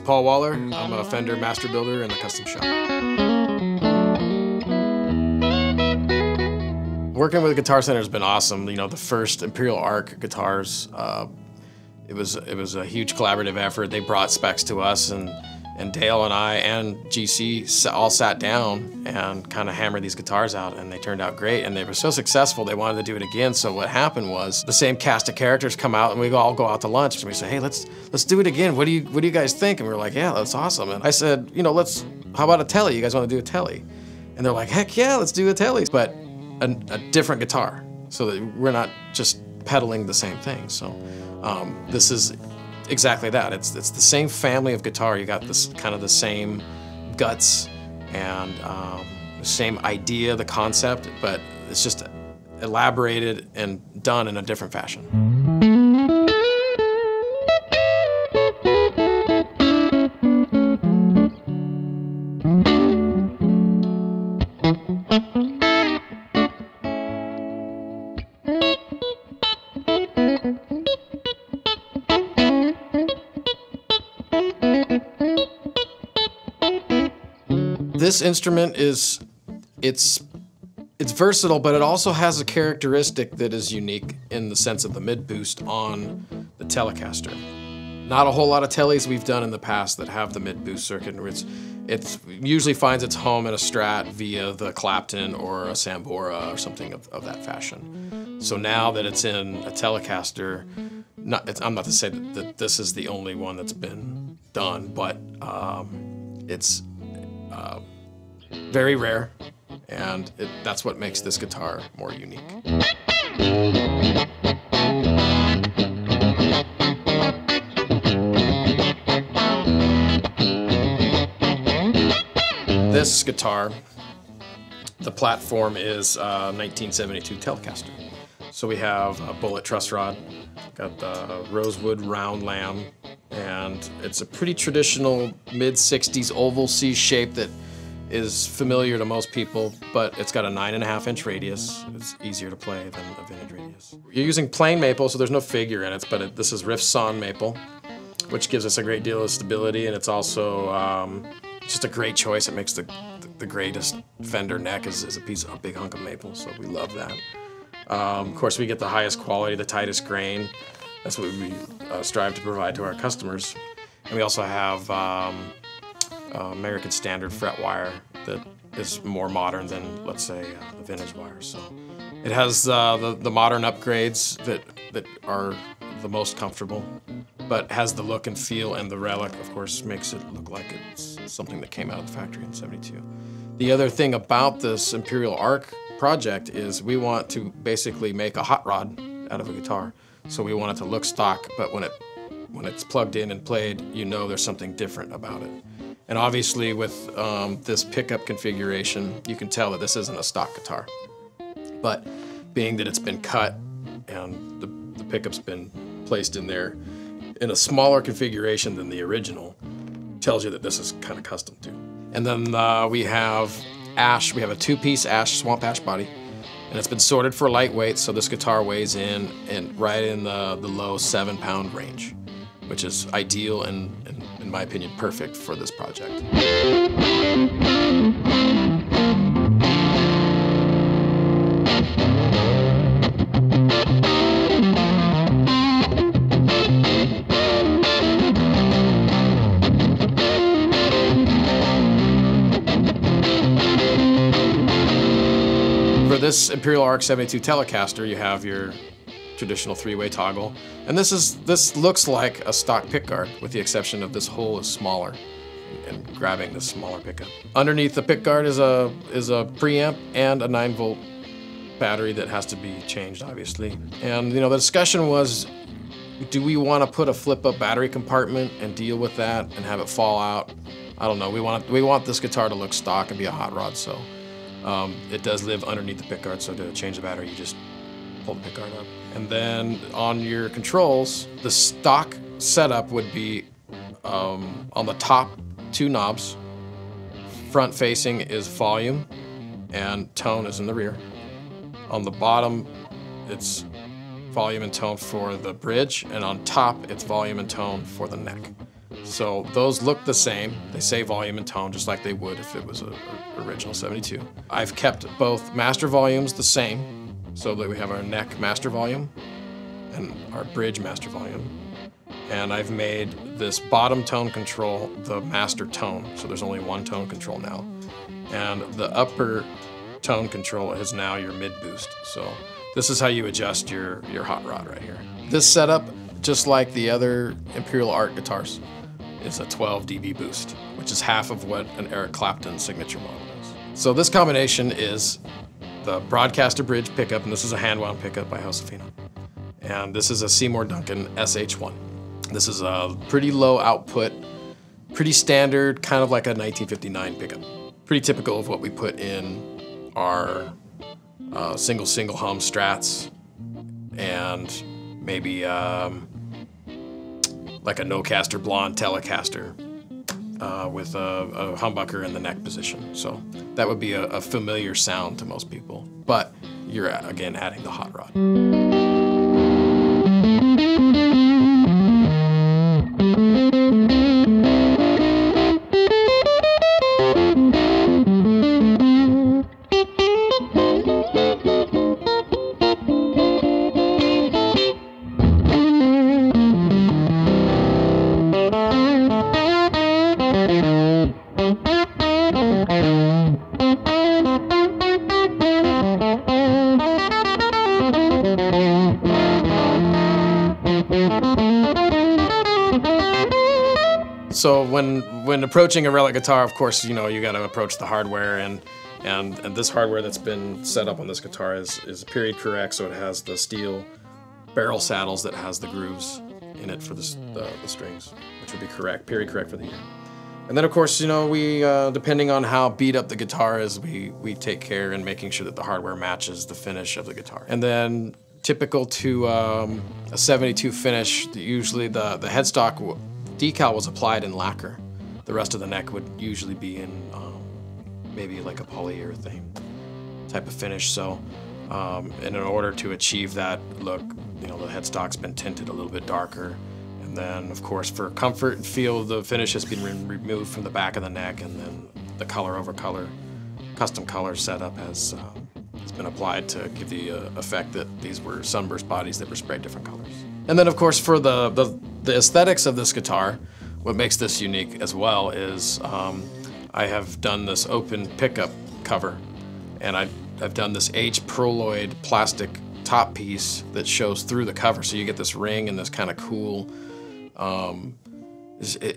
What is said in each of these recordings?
Paul Waller. I'm a Fender master builder in the custom shop. Working with Guitar Center has been awesome. You know, the first Imperial Arc guitars, it was a huge collaborative effort. They brought specs to us, and Dale and I and GC all sat down and kind of hammered these guitars out, and they turned out great. And they were so successful, they wanted to do it again. So what happened was the same cast of characters come out, and we all go out to lunch, and we say, hey, let's do it again. What do you guys think? And we were like, yeah, that's awesome. And I said, you know, how about a Tele? You guys want to do a Tele? And they're like, heck yeah, let's do a Tele, but a different guitar, so that we're not just pedaling the same thing. So this is exactly that. It's the same family of guitar. You got this kind of the same guts and the same idea, the concept, but it's just elaborated and done in a different fashion. This instrument it's versatile, but it also has a characteristic that is unique in the sense of the mid boost on the Telecaster. Not a whole lot of Teles we've done in the past that have the mid boost circuit, where it usually finds its home in a Strat via the Clapton or a Sambora or something of that fashion. So now that it's in a Telecaster, I'm not to say that this is the only one that's been done, but it's very rare, and that's what makes this guitar more unique. This guitar, the platform is 1972 Telecaster. So we have a bullet truss rod, got the rosewood round lamb, and it's a pretty traditional mid-60s oval C shape that is familiar to most people, but it's got a 9.5-inch radius. It's easier to play than a vintage radius. You're using plain maple, so there's no figure in it, but this is riff sawn maple, which gives us a great deal of stability, and it's also just a great choice. It makes the greatest Fender neck is a big hunk of maple, so we love that. Of course, we get the highest quality, the tightest grain. That's what we strive to provide to our customers. And we also have American Standard fret wire that is more modern than, let's say, the vintage wire. So it has the modern upgrades that are the most comfortable, but has the look and feel, and the relic, of course, makes it look like it's something that came out of the factory in '72. The other thing about this Imperial Arc project is we want to basically make a hot rod out of a guitar. So we want it to look stock, but when it's plugged in and played, you know there's something different about it. And obviously with this pickup configuration, you can tell that this isn't a stock guitar. But being that it's been cut and the pickup's been placed in there in a smaller configuration than the original, tells you that this is kind of custom too. And then we have ash. We have a two-piece ash, swamp ash body, and it's been sorted for lightweight, so this guitar weighs in and right in the low 7-pound range, which is ideal and in my opinion, perfect for this project. For this Imperial Arc 72 Telecaster, you have your traditional 3-way toggle, and this looks like a stock pickguard, with the exception of this hole is smaller and grabbing this smaller pickup. Underneath the pickguard is a preamp and a 9-volt battery that has to be changed, obviously. And you know, the discussion was, do we want to put a flip-up battery compartment and deal with that and have it fall out? I don't know. We want this guitar to look stock and be a hot rod, so it does live underneath the pickguard. So to change the battery, you just pull the pickguard up. And then on your controls, the stock setup would be on the top 2 knobs. Front facing is volume, and tone is in the rear. On the bottom, it's volume and tone for the bridge, and on top, it's volume and tone for the neck. So those look the same. They say volume and tone just like they would if it was an original 72. I've kept both master volumes the same, so that we have our neck master volume and our bridge master volume. And I've made this bottom tone control the master tone, so there's only one tone control now. And the upper tone control is now your mid boost. So this is how you adjust your hot rod right here. This setup, just like the other Imperial Art guitars, is a 12 dB boost, which is half of what an Eric Clapton signature model is. So this combination is the Broadcaster bridge pickup, and this is a hand-wound pickup by Josefina. And this is a Seymour Duncan SH1. This is a pretty low output, pretty standard, kind of like a 1959 pickup. Pretty typical of what we put in our single hum Strats, and maybe like a no-caster blonde Telecaster with a humbucker in the neck position. So that would be a familiar sound to most people, but you're again adding the hot rod. So when approaching a relic guitar, of course, you know, you got to approach the hardware, and this hardware that's been set up on this guitar is period correct, so it has the steel barrel saddles that has the grooves in it for the strings, which would be correct, period correct for the year. And then of course, you know, we depending on how beat up the guitar is, we take care in making sure that the hardware matches the finish of the guitar. And then typical to a 72 finish, usually the headstock decal was applied in lacquer. The rest of the neck would usually be in maybe like a polyurethane type of finish. So and in order to achieve that look, you know, the headstock's been tinted a little bit darker. And then of course for comfort and feel, the finish has been removed from the back of the neck, and then the color over color, custom color setup has been applied to give the effect that these were sunburst bodies that were sprayed different colors. And then of course for the aesthetics of this guitar, what makes this unique as well is I have done this open pickup cover, and I've done this H-Proloid plastic top piece that shows through the cover, so you get this ring and this kind of cool,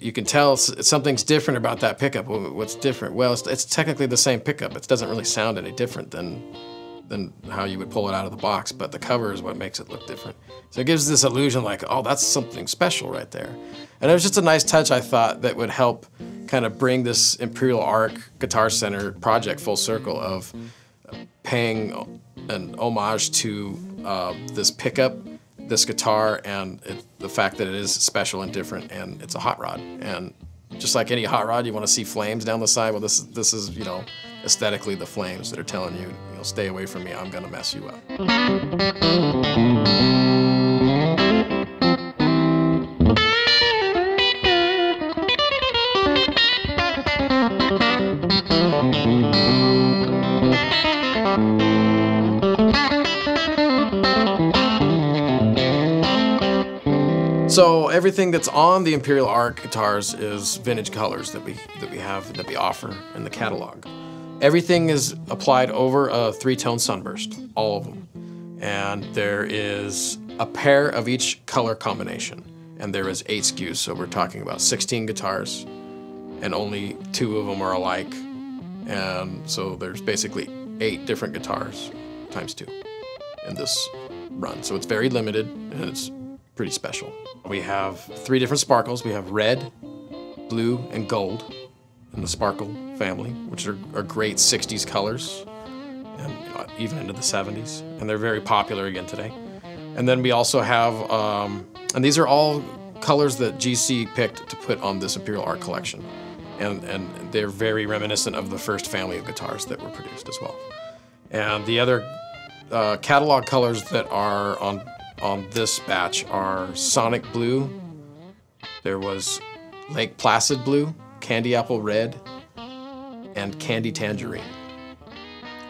you can tell something's different about that pickup. What's different? Well, it's technically the same pickup. It doesn't really sound any different than how you would pull it out of the box, but the cover is what makes it look different. So it gives this illusion like, oh, that's something special right there. And it was just a nice touch, I thought, that would help kind of bring this Imperial Arc Guitar Center project full circle of paying an homage to this pickup, this guitar, and the fact that it is special and different, and it's a hot rod. And just like any hot rod, you want to see flames down the side. Well, this is, you know, aesthetically the flames that are telling you, you know, stay away from me, I'm gonna mess you up. So everything that's on the Imperial Arc guitars is vintage colors that we offer in the catalog. Everything is applied over a 3-tone sunburst, all of them. And there is a pair of each color combination, and there is 8 SKUs, so we're talking about 16 guitars, and only 2 of them are alike. And so there's basically 8 different guitars times 2 in this run. So it's very limited, and it's pretty special. We have 3 different sparkles. We have red, blue, and gold in the sparkle family, which are great 60s colors, and you know, even into the 70s. And they're very popular again today. And then we also have, and these are all colors that GC picked to put on this Imperial Art collection. And they're very reminiscent of the first family of guitars that were produced as well. And the other catalog colors that are on this batch are Sonic Blue, there was Lake Placid blue, candy apple red, and candy tangerine.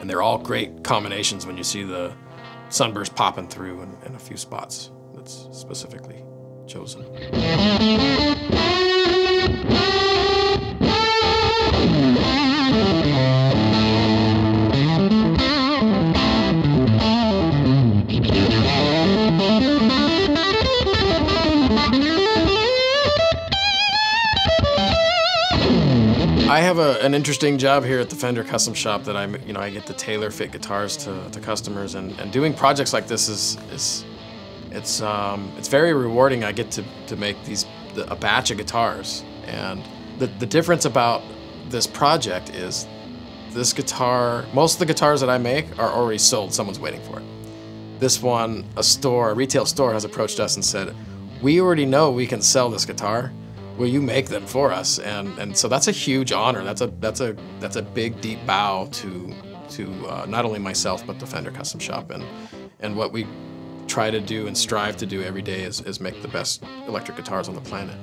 And they're all great combinations when you see the sunburst popping through in a few spots that's specifically chosen. I have an interesting job here at the Fender Custom Shop that I get to tailor fit guitars to customers, and doing projects like this it's very rewarding. I get to make a batch of guitars, and the difference about this project is this guitar, most of the guitars that I make are already sold. Someone's waiting for it. This one, a retail store has approached us and said, we already know we can sell this guitar. Will you make them for us? And so that's a huge honor. That's a big, deep bow to not only myself but the Fender Custom Shop, and what we try to do and strive to do every day is make the best electric guitars on the planet.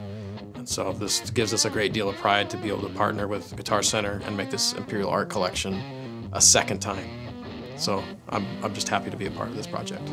And so this gives us a great deal of pride to be able to partner with Guitar Center and make this Imperial art collection a second time. So I'm just happy to be a part of this project.